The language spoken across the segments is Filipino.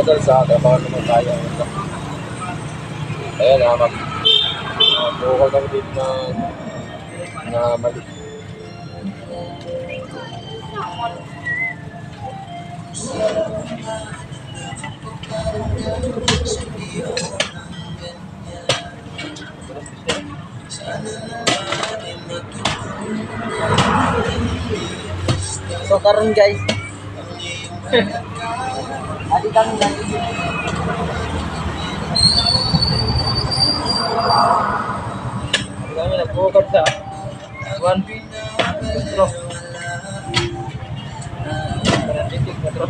idol, sa trabaho naman tayo. Ayan, bukal kami dito na mali. So karon guys. Adi kami lang. Kami nagpukot sa 1 metro. Titik metro.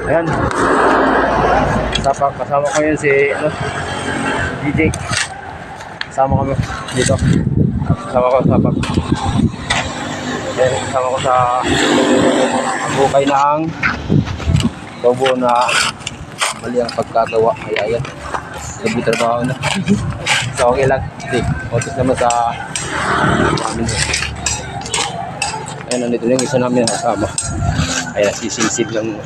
Ayan. Kasama ko yun si DJ. Kasama kami dito. Kasama ko sa kasama ko sa bukay ng tubo na mali ang pagkagawa. Ayan. Sabi trabaho na. So okay lang. Otis naman sa amin. Ayan, nandito yung isa namin kasama. Ayan, sisisib lang.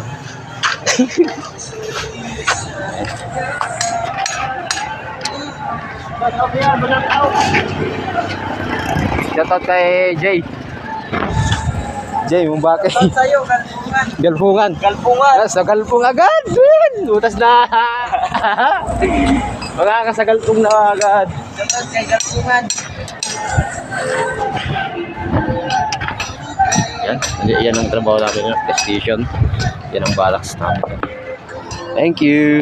Shoutout kay Jay. Jay, mong bakit? Sa'yo, galpungan. Galpungan. Galpungan. Sa galpung agad. Utas na. Mga sa galpung na agad. Shoutout kay galpungan. Yan ang trabaho natin, station. Yan ang balaks namin. Thank you.